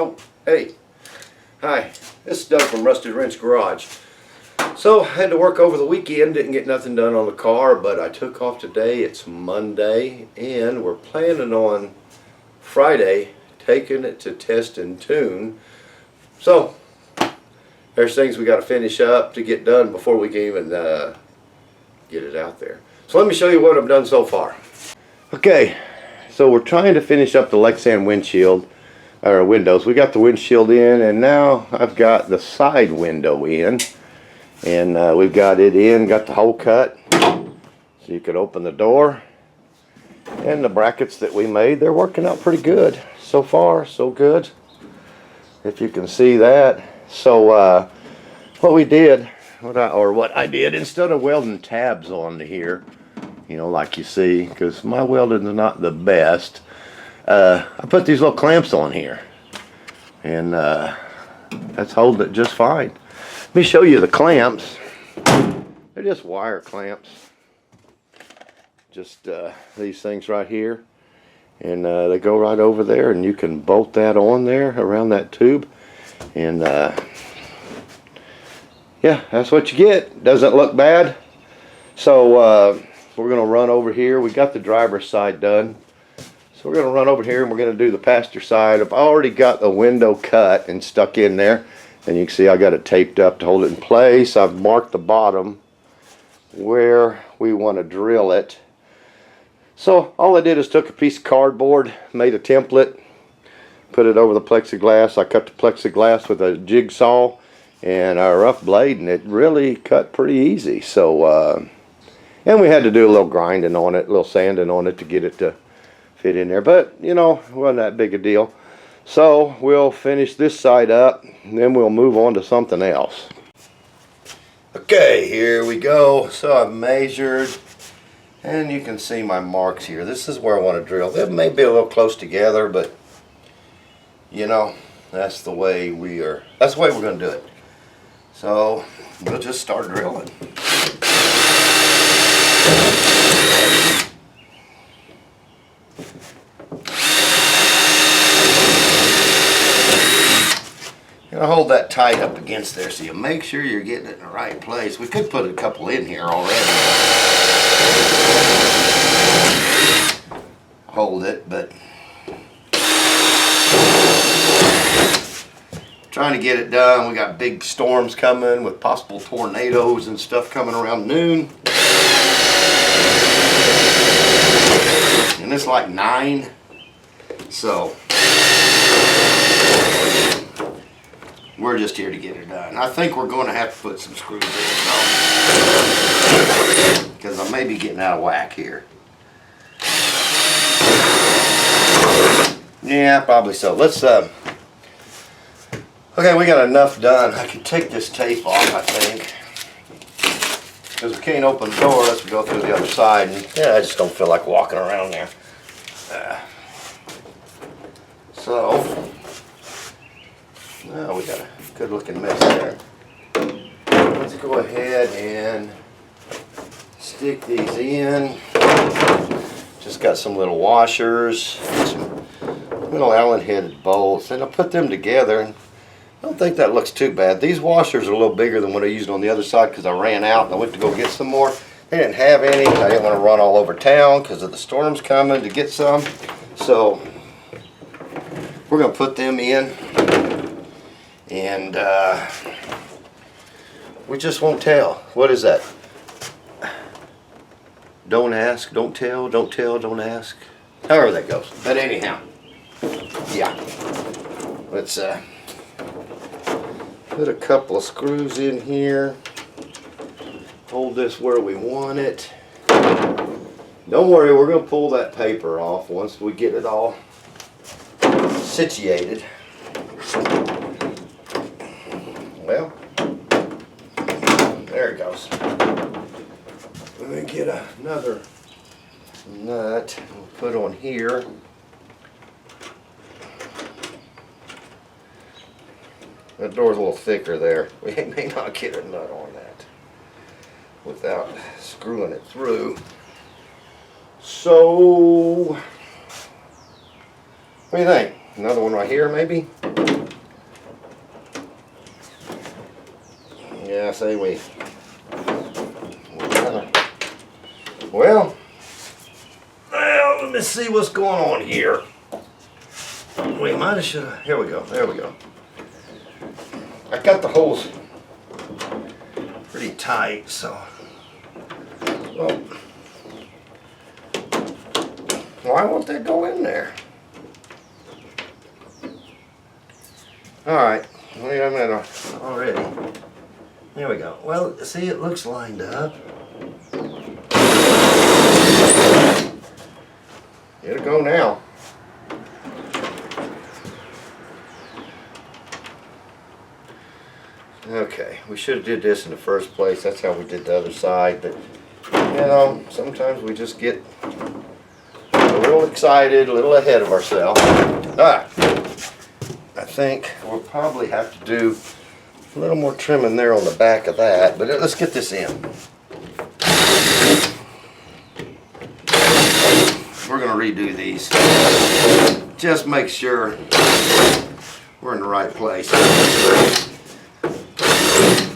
Oh, hey. Hi. This is Doug from Rusted Wrench Garage. So, I had to work over the weekend, didn't get nothing done on the car, but I took off today. It's Monday, and we're planning on Friday taking it to test and tune. So, there's things we got to finish up to get done before we can even get it out there. So let me show you what I've done so far. Okay, so we're trying to finish up the lexan windshield, or windows. We got the windshield in, and now I've got the side window in, and we've got it in, got the hole cut so you could open the door, and the brackets that we made, they're working out pretty good. So far, so good, if you can see that. So what we did, what I did, instead of welding tabs onto here, you know, like you see, because my welding is not the best, I put these little clamps on here, and that's holding it just fine. Let me show you the clamps. They're just wire clamps, just these things right here, and they go right over there, and you can bolt that on there around that tube, and yeah, that's what you get. Doesn't look bad. So we're going to run over here. We got the driver's side done, so we're going to run over here and we're going to do the passenger side. I've already got the window cut and stuck in there, and you can see I got it taped up to hold it in place. I've marked the bottom where we want to drill it. So all I did is took a piece of cardboard, made a template, put it over the plexiglass. I cut the plexiglass with a jigsaw and a rough blade, and it really cut pretty easy. So and we had to do a little grinding on it, a little sanding on it to get it to fit in there, but you know, it wasn't that big a deal. So we'll finish this side up, and then we'll move on to something else. Okay, here we go. So I've measured, and you can see my marks here. This is where I want to drill. They may be a little close together, but you know, that's the way we're going to do it. So we'll just start drilling. You're going to hold that tight up against there so you make sure you're getting it in the right place. We could put a couple in here already. Hold it, but trying to get it done. We got big storms coming with possible tornadoes and stuff coming around noon. And it's like 9. So we're just here to get it done. I think we're going to have to put some screws in it, because I may be getting out of whack here. Yeah, probably so. Let's okay, we got enough done. I can take this tape off, I think, because we can't open the door unless we go through the other side. And yeah, I just don't feel like walking around there. So, now we got a good looking mess there. Let's go ahead and stick these in. Just got some little washers, some little Allen headed bolts, and I'll put them together. I don't think that looks too bad. These washers are a little bigger than what I used on the other side because I ran out and I went to go get some more. They didn't have any. I didn't want to run all over town because of the storms coming to get some. So we're going to put them in, and we just won't tell. What is that? Don't ask, don't tell, don't tell, don't ask. However that goes. But anyhow, yeah. Let's put a couple of screws in here. Hold this where we want it. Don't worry, we're going to pull that paper off once we get it all situated. Well, there it goes. Let me get another nut we'll put on here. That door's a little thicker there. We may not get a nut on that without screwing it through. So, what do you think? Another one right here, maybe? I say well, let me see what's going on here. We might have should have. Here we go. There we go. I got the holes pretty tight, so. Well, why won't they go in there? All right. Wait a minute already. There we go. Well, see, it looks lined up. It'll go now. Okay, we should have did this in the first place. That's how we did the other side. But, you know, sometimes we just get a little excited, a little ahead of ourselves. Alright, I think we'll probably have to do a little more trimming there on the back of that. But let's get this in. We're going to redo these. Just make sure we're in the right place.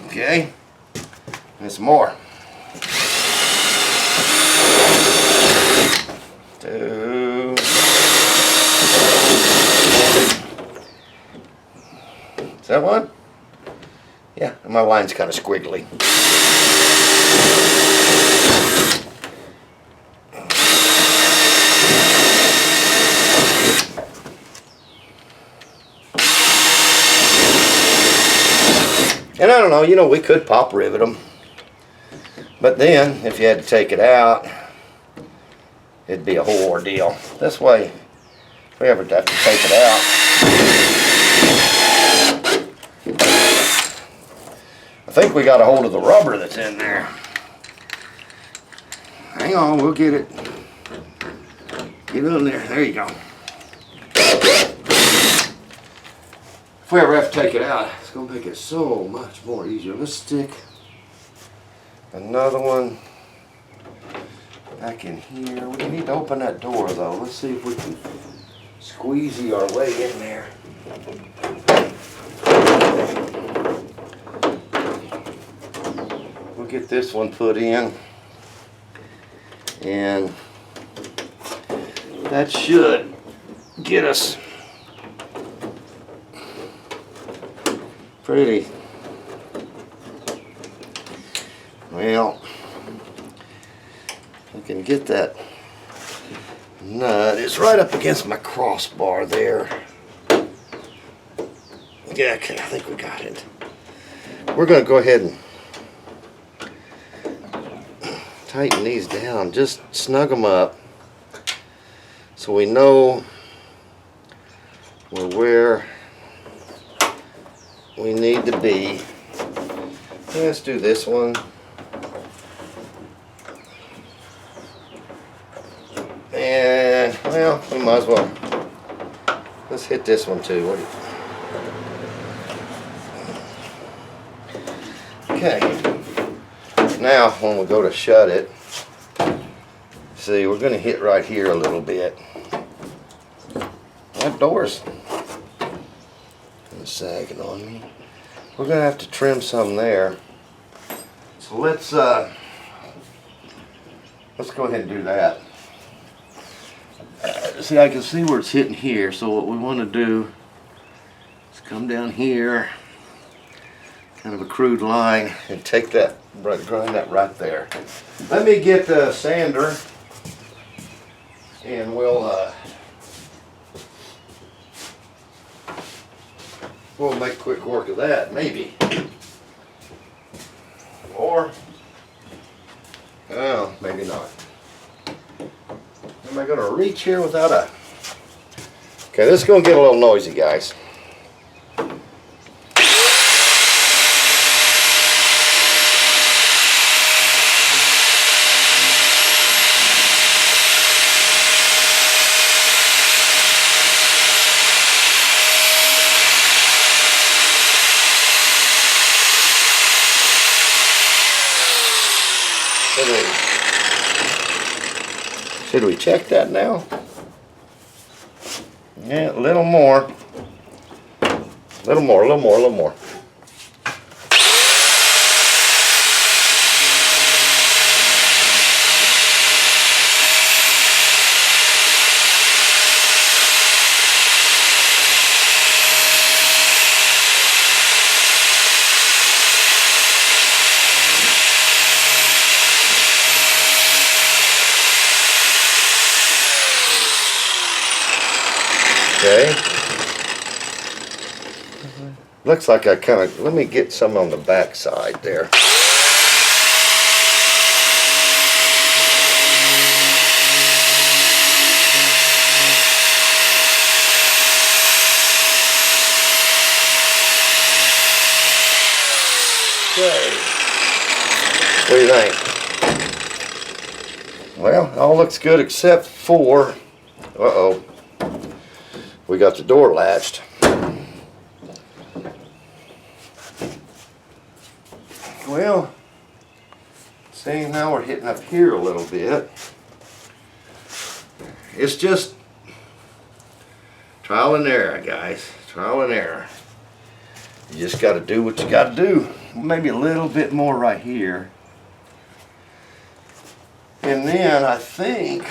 Okay, and some more. 2. Is that one? Yeah, my line's kind of squiggly. And I don't know, you know, we could pop rivet them. But then, if you had to take it out, it'd be a whole ordeal. This way, if we ever have to take it out, I think we got a hold of the rubber that's in there. Hang on, we'll get it. Get on there. There you go. If we ever have to take it out, it's going to make it so much more easier. Let's stick another one back in here. We need to open that door though. Let's see if we can squeegee our way in there. We'll get this one put in, and that should get us pretty well. I can get that nut. It's right up against my crossbar there. Yeah, okay, I think we got it. We're going to go ahead and tighten these down. Just snug them up so we know we're where we need to be. Let's do this one. And, well, we might as well. Let's hit this one too. Okay. Now, when we go to shut it, see, we're going to hit right here a little bit. That door's sagging on me. We're going to have to trim some there. So let's go ahead and do that. See, I can see where it's hitting here, so what we want to do is come down here, kind of a crude line, and take that, grind that right there. Let me get the sander, and we'll make quick work of that, maybe. Or, oh, maybe not. Am I going to reach here without a... Okay, this is going to get a little noisy, guys. Should we check that now? Yeah, a little more. A little more, a little more, a little more. Okay. Looks like I kind of, let me get some on the back side there. Okay. What do you think? Well, all looks good except for, uh-oh, we got the door latched. Well, seeing now we're hitting up here a little bit. It's just trial and error, guys. Trial and error. You just got to do what you got to do. Maybe a little bit more right here. And then I think,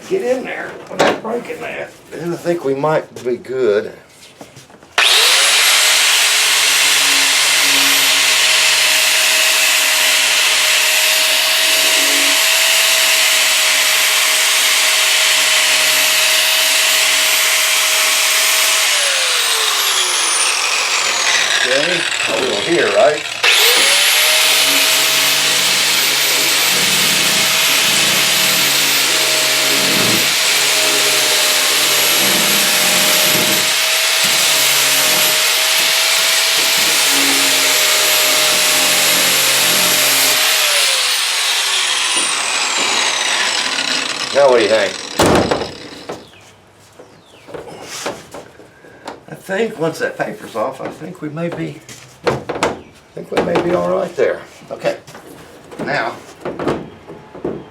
get in there without breaking that. And I think we might be good. Okay, a little here, right? Now what do you think? I think once that paper's off, I think we may be all right there. Okay. Now,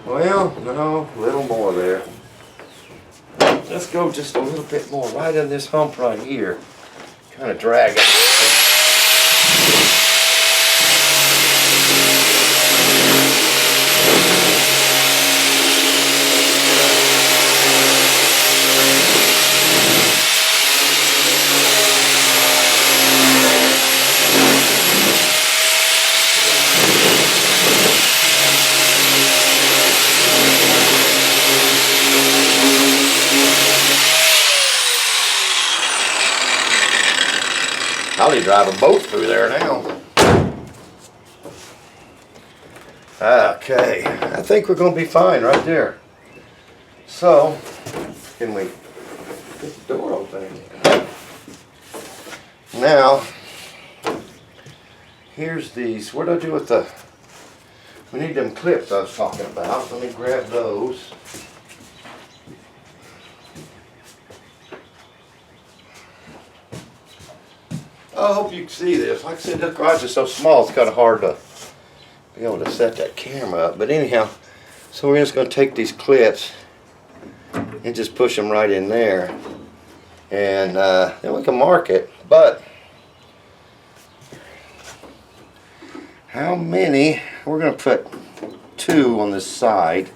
well, no, a little more there. Let's go just a little bit more right in this hump right here. Kind of drag it. I'll be driving boat through there now. Okay, I think we're going to be fine right there. So, can we get the door open again? Now, here's these. What do I do with the, we need them clips I was talking about. Let me grab those. I hope you can see this. Like I said, this garage is so small, it's kind of hard to be able to set that camera up. But anyhow, so we're just going to take these clips and just push them right in there. And then we can mark it. But how many? We're going to put 2 on this side.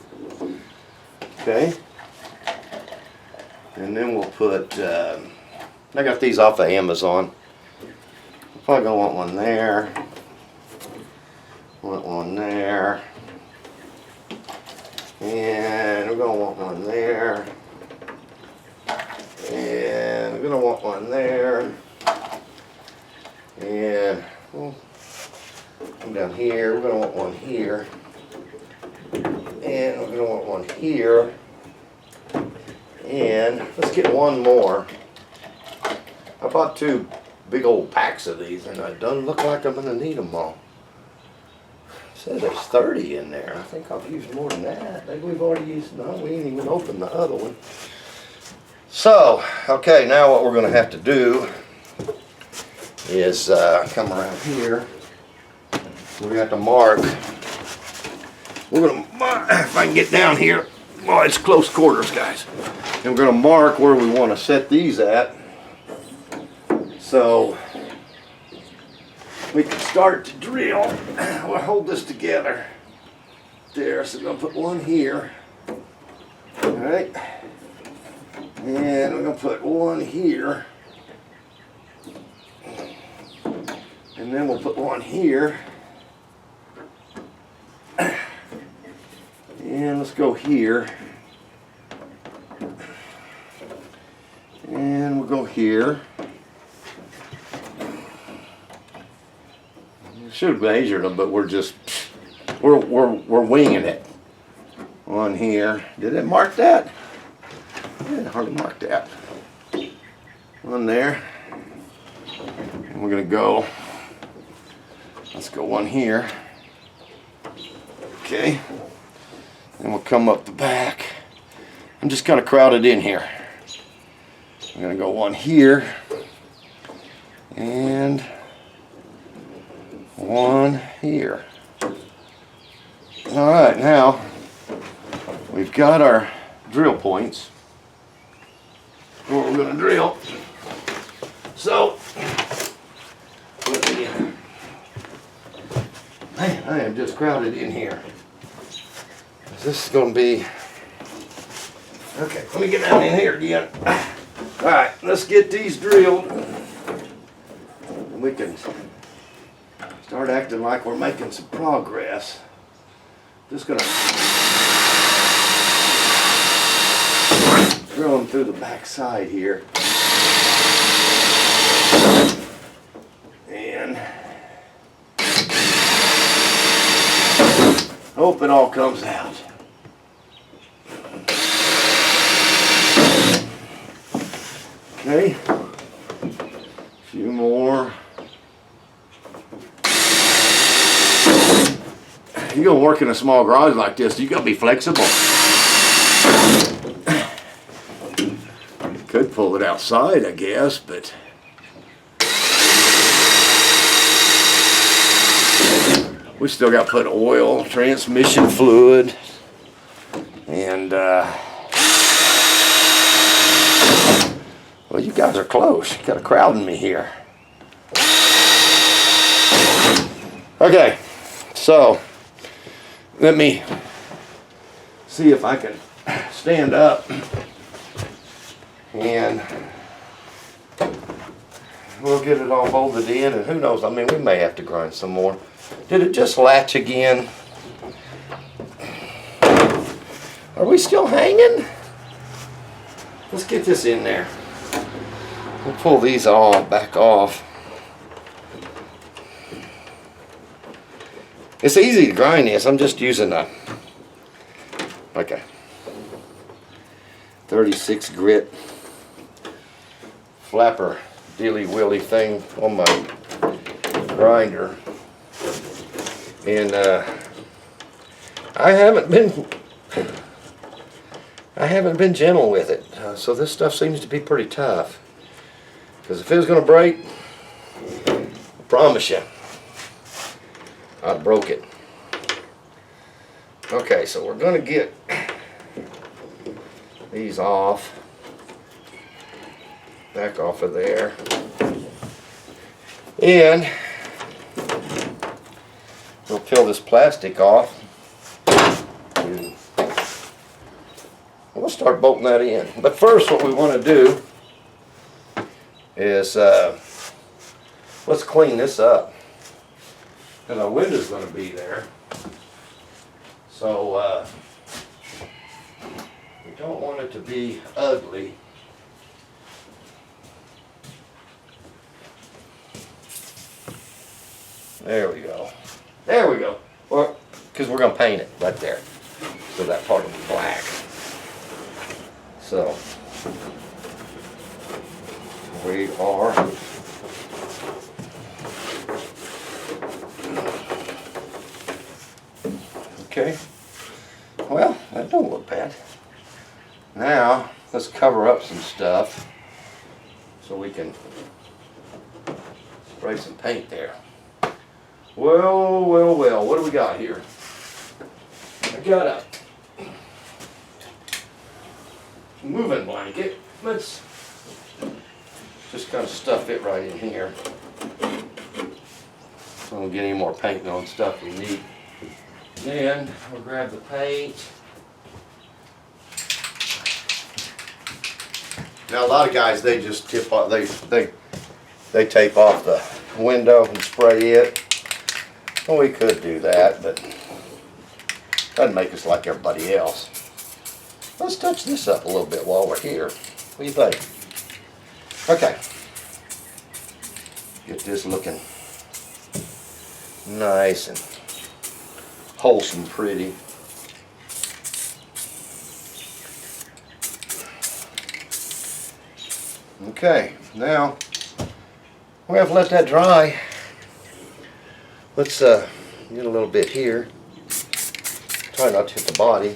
Okay. And then we'll put, I got these off of Amazon. Probably gonna want one there. Want one there. And we're gonna want one there. And we're gonna want one there. And we'll come down here. We're gonna want one here. And we're gonna want one here. And let's get one more. I bought 2 big old packs of these, and it doesn't look like I'm going to need them all. It says there's 30 in there. I think I've used more than that. Maybe we've already used, no, we ain't even opened the other one. So, okay, now what we're going to have to do is come around here. We're going to have to mark. We're going to mark, if I can get down here. Oh, it's close quarters, guys. And we're going to mark where we want to set these at. So we can start to drill. We'll hold this together. There, so I'm going to put one here. Alright. And I'm going to put one here. And then we'll put one here. And let's go here. will go here. Should have measured them, but we're winging it. One here. Did it mark that? Yeah, it hardly marked that. One there. And we're gonna go. Let's go one here. Okay. And we'll come up the back. I'm just kind of crowded in here. I'm gonna go one here and one here. All right, now we've got our drill points where we're gonna drill. So, I am just crowded in here. This is gonna be, okay, let me get down in here again. All right, let's get these drilled. And we can start acting like we're making some progress. Just gonna drill them through the back side here. And hope it all comes out. Okay, a few more. You're gonna work in a small garage like this, you gotta be flexible. You could pull it outside, I guess, but we still got to put oil, transmission fluid, and well, you guys are close. You got a crowd in me here. Okay, so let me see if I can stand up and we'll get it all bolted in, and who knows, I mean, we may have to grind some more. Did it just latch again? Are we still hanging? Let's get this in there. We'll pull these all back off. It's easy to grind this. I'm just using like a 36 grit flapper dilly willy thing on my grinder. And I haven't been gentle with it, so this stuff seems to be pretty tough. Because if it was going to break, I promise you, I broke it. Okay, so we're going to get these off, back off of there, and we'll peel this plastic off. We'll start bolting that in. But first, what we want to do is let's clean this up. And our window's going to be there. So we don't want it to be ugly. There we go. There we go. Well, because we're going to paint it right there. So that part will be black. So we are okay. Well, that don't look bad. Now let's cover up some stuff so we can spray some paint there. Well, well, well, what do we got here? I got a moving blanket. Let's just kind of stuff it right in here so we don't get any more paint on stuff we need. Then we'll grab the paint. Now a lot of guys, they just tip off, they tape off the window and spray it. Well, we could do that, but doesn't make us like everybody else. Let's touch this up a little bit while we're here. What do you think? Okay. Get this looking nice and wholesome, pretty. Okay, now we have to let that dry. Let's get a little bit here. Try not to hit the body.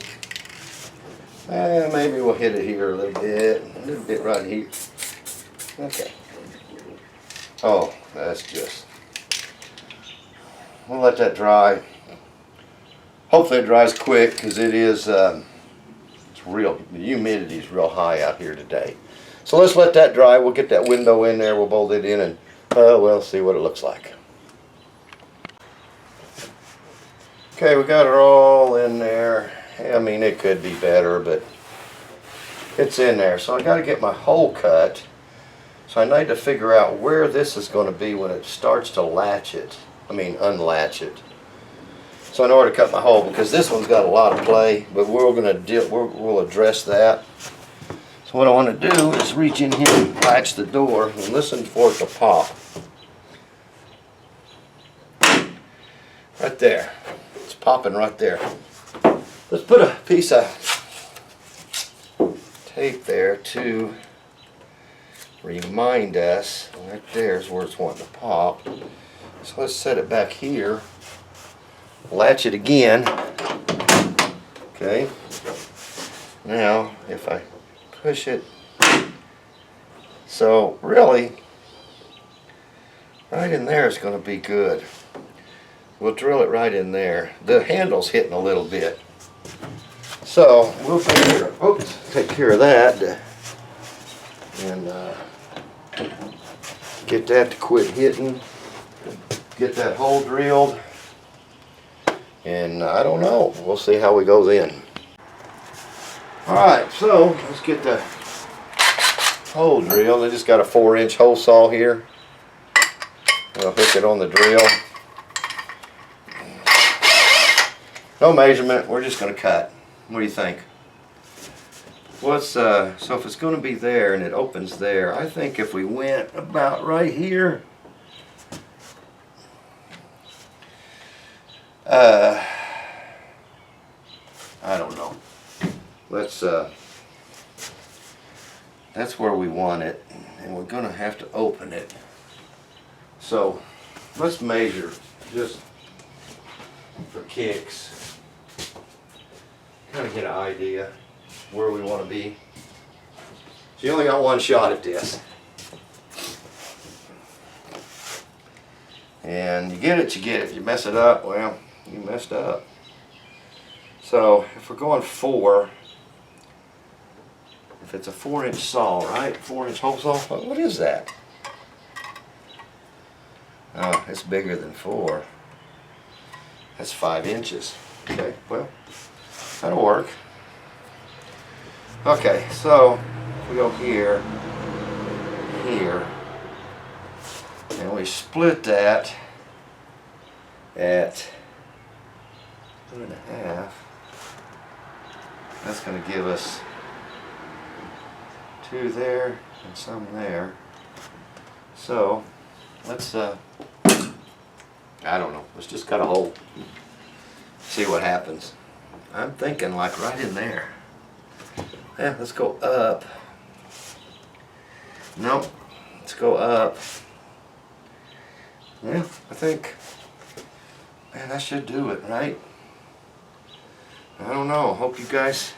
Maybe we'll hit it here a little bit right here. Okay. Oh, that's just. We'll let that dry. Hopefully it dries quick because it is. It's real. The humidity is real high out here today. So let's let that dry. We'll get that window in there. We'll bolt it in and we'll see what it looks like. Okay, we got it all in there. I mean, it could be better, but it's in there. So I got to get my hole cut. So I need to figure out where this is going to be when it starts to latch it. I mean, unlatch it. So in order to cut my hole, because this one's got a lot of play, but we'll address that. So what I want to do is reach in here and latch the door and listen for it to pop. Right there. It's popping right there. Let's put a piece of tape there to remind us. Right there is where it's wanting to pop. So let's set it back here. Latch it again. Okay. Now, if I push it. So really, right in there is going to be good. We'll drill it right in there. The handle's hitting a little bit. So we'll take care of that and get that to quit hitting. Get that hole drilled. And I don't know. We'll see how we go then. Alright, so let's get the hole drilled. I just got a 4-inch hole saw here. I'll hook it on the drill. No measurement, we're just going to cut. What do you think? So if it's going to be there and it opens there, I think if we went about right here, I don't know. Let's that's where we want it, and we're going to have to open it. So let's measure just for kicks. Kind of get an idea where we want to be. So you only got one shot at this. And you get it, you get it. You mess it up, well, you messed up. So if we're going 4, if it's a 4-inch saw, right? 4-inch hole saw. What is that? Oh, it's bigger than 4. That's 5 inches. Okay, well, that'll work. Okay, so we go here, here, and we split that at 2.5. That's going to give us 2 there and some there. So let's I don't know, let's just cut a hole, see what happens. I'm thinking like right in there. Yeah, let's go up. Nope, let's go up. Yeah, I think, man, that should do it, right? I don't know. Hope you guys,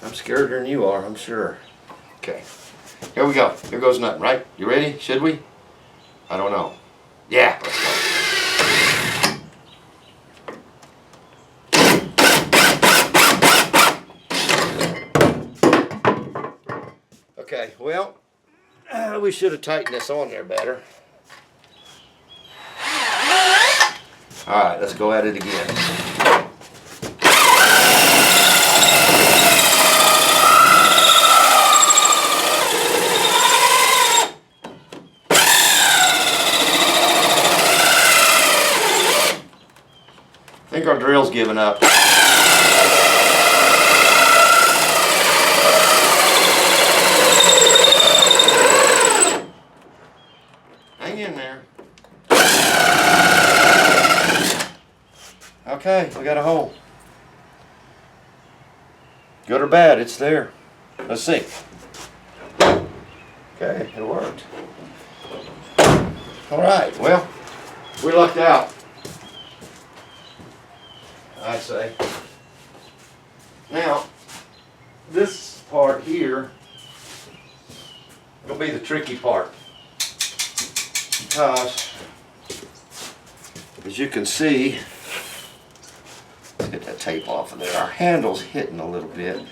I'm scarier than you are, I'm sure. Okay, here we go. Here goes nothing, right? You ready? Should we? I don't know. Yeah, let's go. Okay, well, we should have tightened this on there better. Alright, let's go at it again. I think our drill's giving up. Okay, we got a hole. Good or bad, it's there. Let's see. Okay, it worked. Alright, well, we lucked out, I say. Now, this part here will be the tricky part. Because, as you can see, let's get that tape off of there. Our handle's hitting a little bit.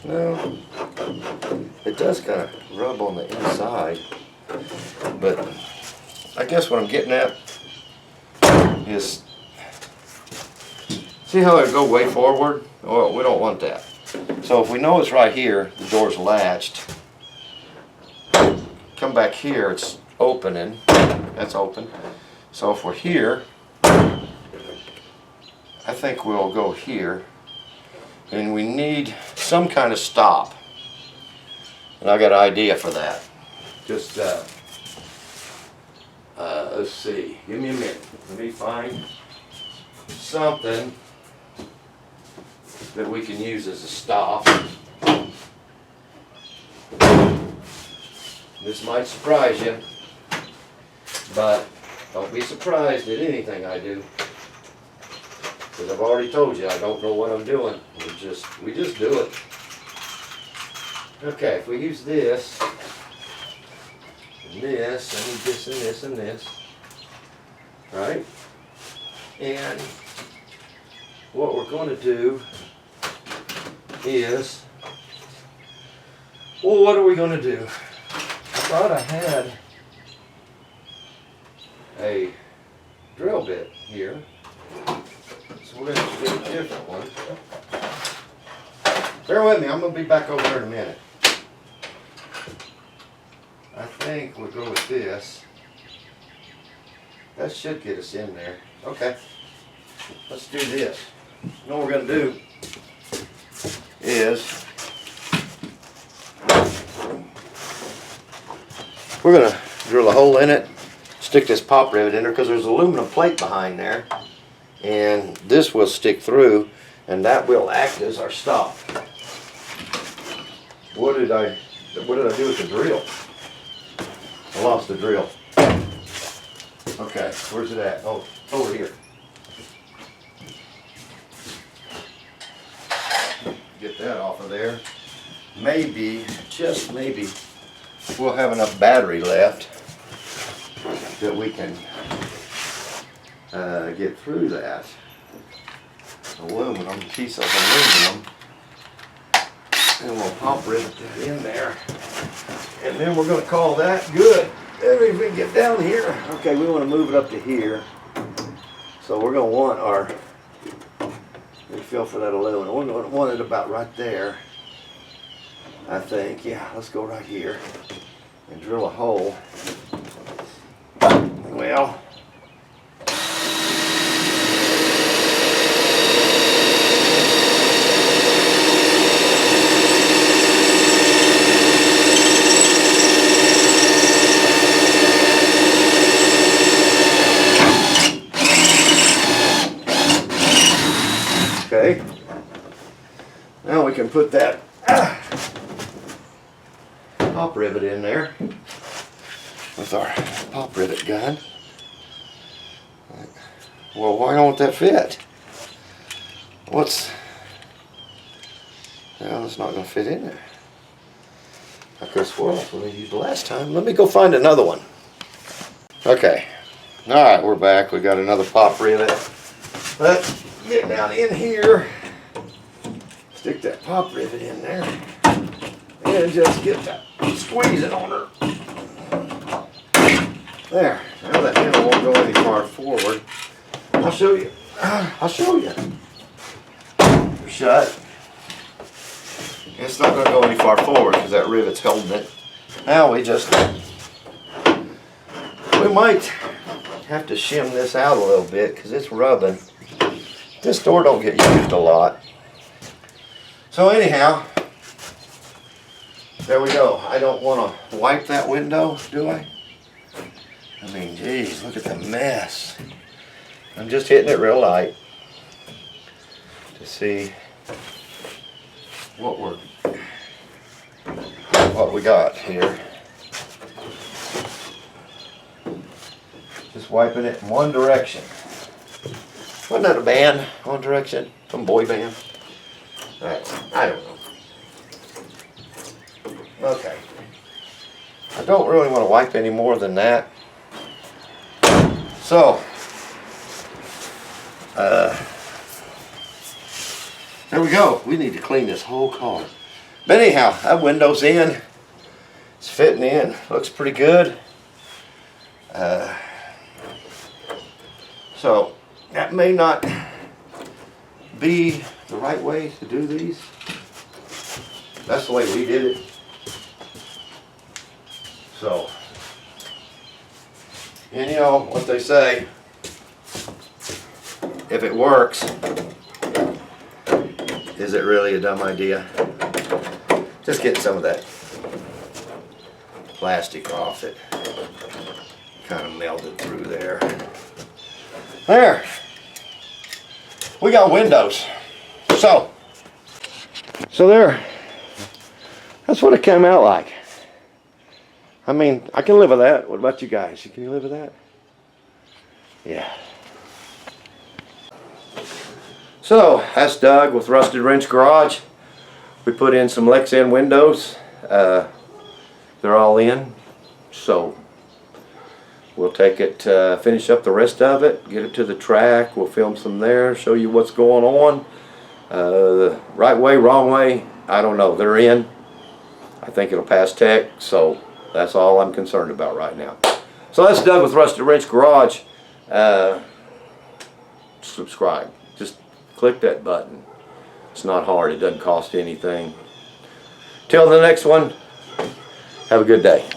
No, it does kind of rub on the inside, but I guess what I'm getting at is, see how it go way forward? Well, we don't want that. So if we know it's right here, the door's latched, come back here, it's opening, that's open. So if we're here, I think we'll go here. And we need some kind of stop. And I got an idea for that. Just, let's see. Give me a minute. Let me find something that we can use as a stop. This might surprise you, but don't be surprised at anything I do. Because I've already told you, I don't know what I'm doing. We just do it. Okay, if we use this, and this, I need this and this and this, right? And what we're going to do is, well, what are we going to do? I thought I had a drill bit here. So we're going to do a different one. Bear with me, I'm going to be back over there in a minute. I think we'll go with this. That should get us in there. Okay, let's do this. And what we're going to do is we're going to drill a hole in it, stick this pop rivet in there because there's an aluminum plate behind there. And this will stick through, and that will act as our stop. What did I do with the drill? I lost the drill. Okay, where's it at? Oh, over here. Get that off of there. Maybe, just maybe, we'll have enough battery left that we can get through that aluminum, piece of aluminum, and we'll pop rivet that in there, and then we're going to call that good. Then if we can get down here, okay, we want to move it up to here, so we're going to want our, we feel for that aluminum, we're going to want it about right there, I think. Yeah, let's go right here and drill a hole. Well, okay, now we can put that pop rivet in there with our pop rivet gun. Well, why don't that fit? Well, it's not going to fit in there. I could have swore that's what I used last time. Let me go find another one. Okay, alright, we're back. We got another pop rivet. Let's get down in here, stick that pop rivet in there, and just get that, squeeze it on her. There, now that handle won't go any far forward. I'll show you. I'll show you. Shut. It's not going to go any far forward because that rivet's holding it. Now we might have to shim this out a little bit because it's rubbing. This door don't get used a lot. So anyhow, there we go. I don't want to wipe that window, do I? I mean, geez, look at the mess. I'm just hitting it real light to see what we got here. Just wiping it in one direction. Wasn't that a band? One Direction? Some boy band? I don't know. Okay. I don't really want to wipe any more than that. So, there we go. We need to clean this whole car. But anyhow, that window's in. It's fitting in. Looks pretty good. So, that may not be the right way to do these. That's the way we did it. So, and you know what they say, if it works, is it really a dumb idea? Just get some of that plastic off it. Kind of melted through there. There. We got windows. So there. That's what it came out like. I mean, I can live with that. What about you guys? Can you live with that? Yeah. So, that's Doug with Rusted Wrench Garage. We put in some lexan windows. They're all in. So, we'll take it, finish up the rest of it, get it to the track. We'll film some there, show you what's going on. The right way, wrong way, I don't know. They're in. I think it'll pass tech, so that's all I'm concerned about right now. So that's Doug with Rusted Wrench Garage. Subscribe. Just click that button. It's not hard. It doesn't cost anything. Till the next one, have a good day.